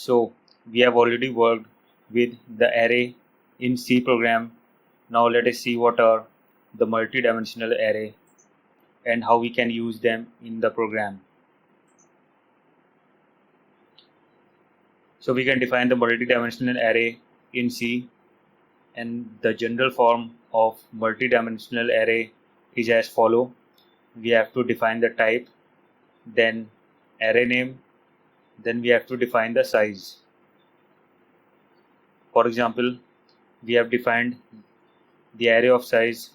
So we have already worked with the array in C program. Now let us see what are the multi-dimensional array and how we can use them in the program. So we can define the multi-dimensional array in C, and the general form of multi-dimensional array is as follow. We have to define the type, then array name, then we have to define the size. For example, we have defined the array of size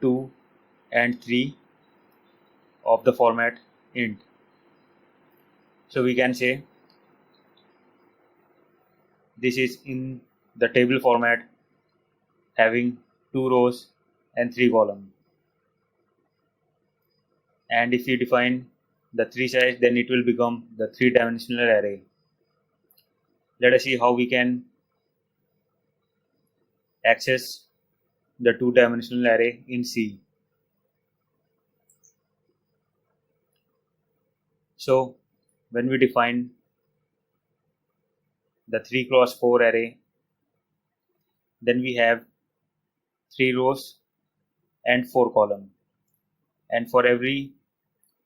2 and 3 of the format int. So we can say this is in the table format having 2 rows and 3 columns. And if we define the 3 size, then it will become the 3-dimensional array. Let us see how we can access the 2-dimensional array in C. So when we define the 3 cross 4 array, then we have 3 rows and 4 columns, and for every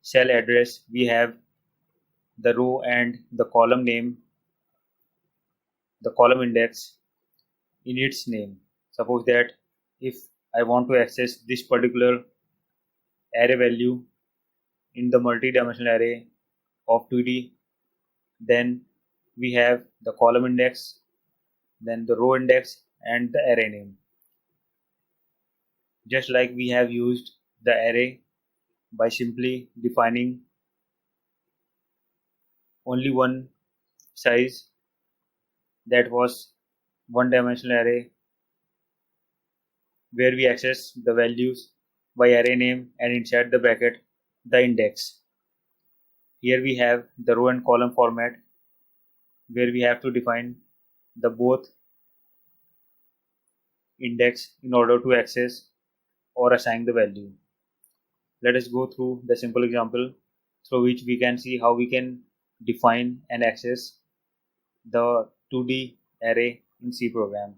cell address we have the row and the column name, the column index in its name. Suppose that if I want to access this particular array value in the multi-dimensional array of 2D, then we have the column index, then the row index and the array name. Just like we have used the array by simply defining only one size, that was one-dimensional array where we access the values by array name and inside the bracket the index. Here we have the row and column format where we have to define the both index in order to access or assign the value. Let us go through the simple example through which we can see how we can define and access the 2D array in C program.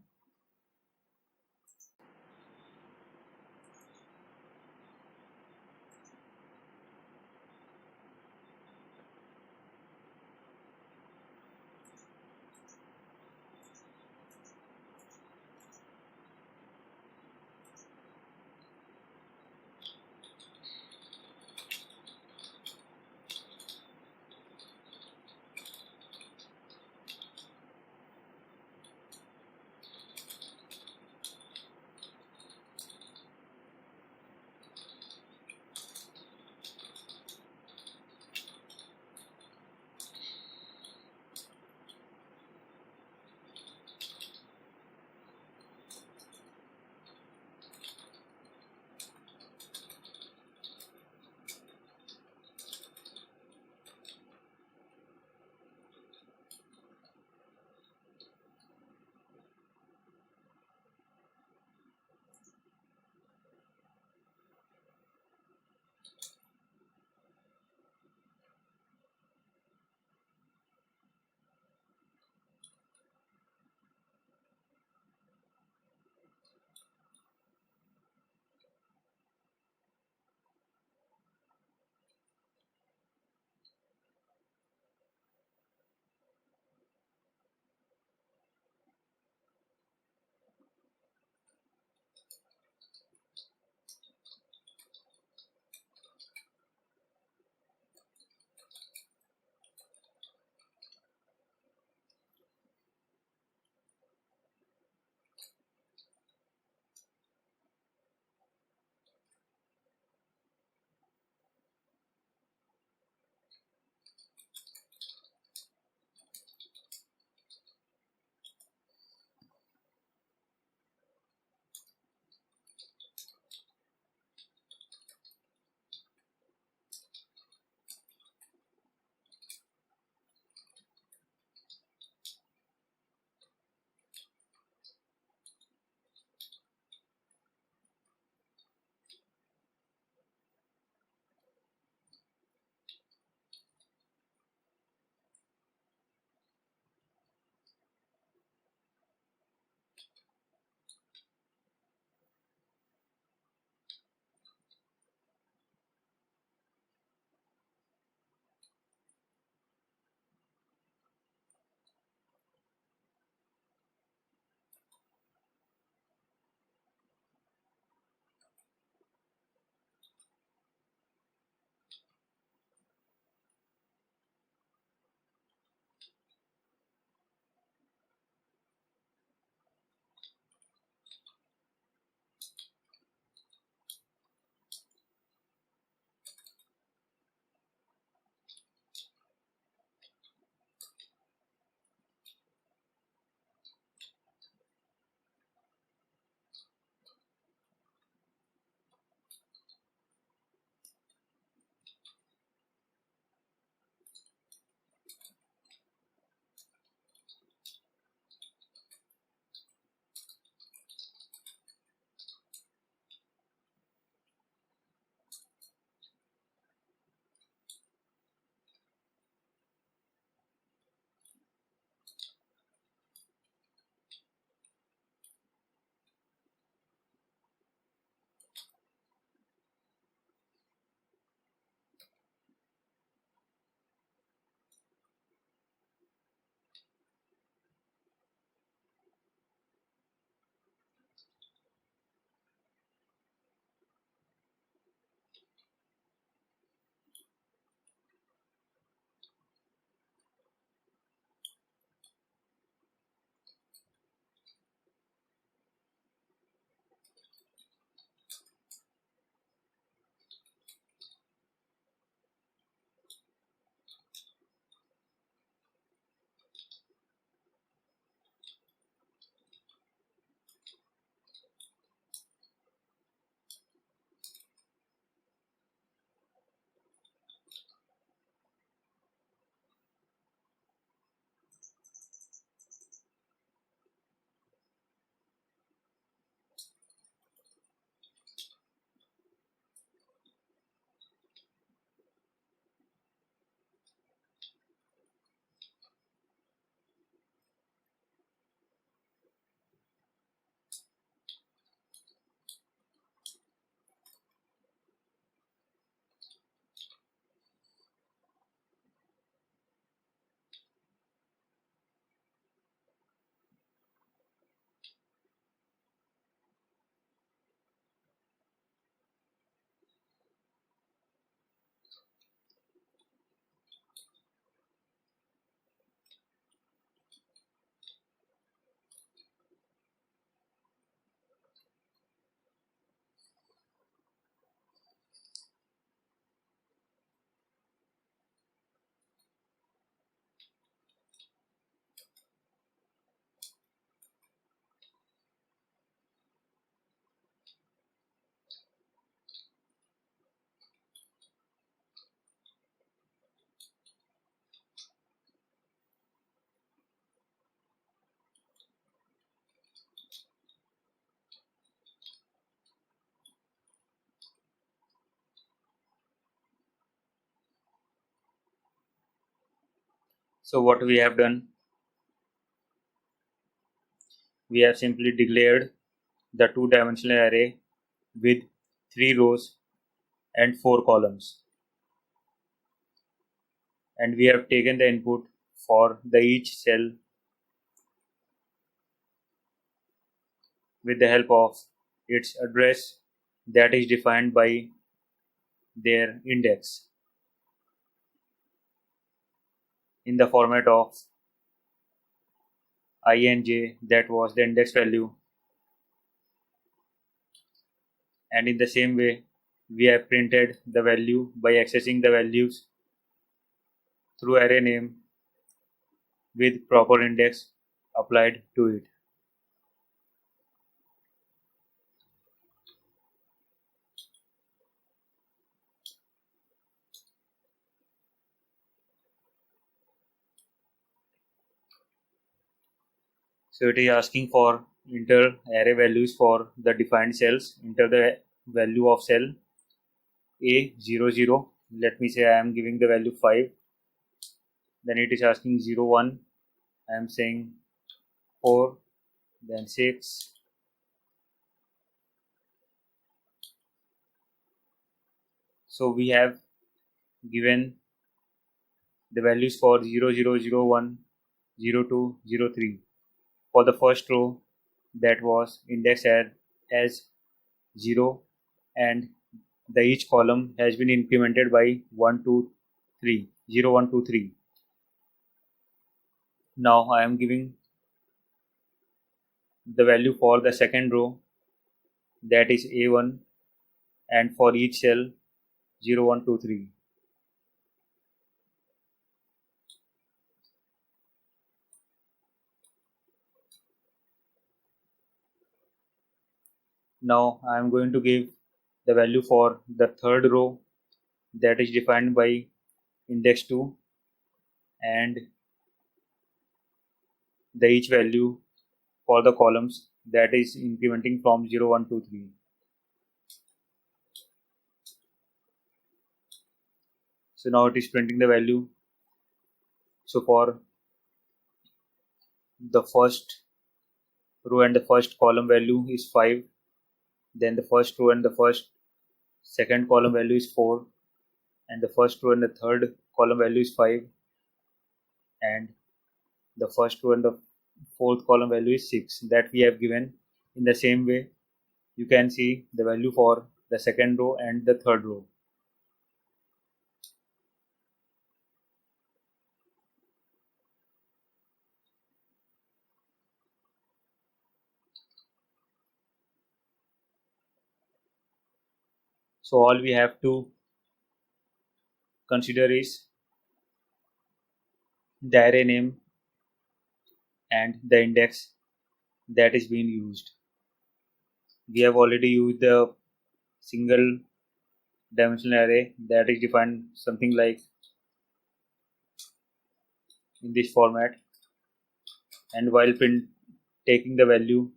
So what we have done, we have simply declared the two-dimensional array with 3 rows and 4 columns, and we have taken the input for the each cell with the help of its address that is defined by their index in the format of I and j, that was the index value. And in the same way, we have printed the value by accessing the values through array name with proper index applied to it. So it is asking for enter array values for the defined cells. Enter the value of cell A00. Let me say I am giving the value 5. Then it is asking 01. I am saying 4. Then 6. So we have given the values for 00, 01, 02, 03. For the first row, that was indexed as 0, and the each column has been incremented by 1, 2, 3, 0, 1, 2, 3. Now I am giving the value for the second row, that is A1, and for each cell 0, 1, 2, 3. Now I am going to give the value for the third row, that is defined by index 2, and the each value for the columns, that is incrementing from 0, 1, 2, 3. So now it is printing the value. So for the first row and the first column value is 5, then the first row and the second column value is 4, and the first row and the third column value is 5, and the first row and the fourth column value is 6, that we have given. In the same way, you can see the value for the second row and the third row. So all we have to consider is the array name and the index that is being used. We have already used the single dimensional array that is defined something like in this format, and while taking the value,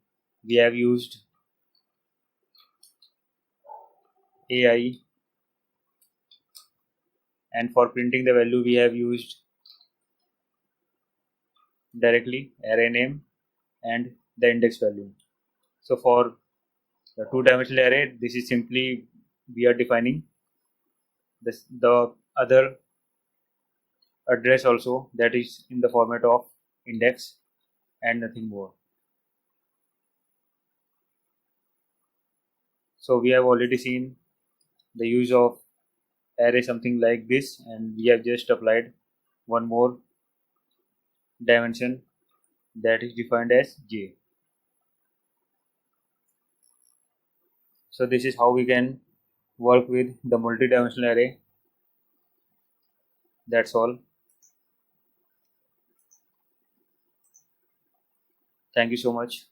we have used AI, and for printing the value we have used directly array name and the index value. So for the two-dimensional array, this is simply we are defining the other address also, that is in the format of index and nothing more. So we have already seen the use of array something like this, and we have just applied one more dimension that is defined as j. So this is how we can work with the multi-dimensional array. That's all. Thank you so much.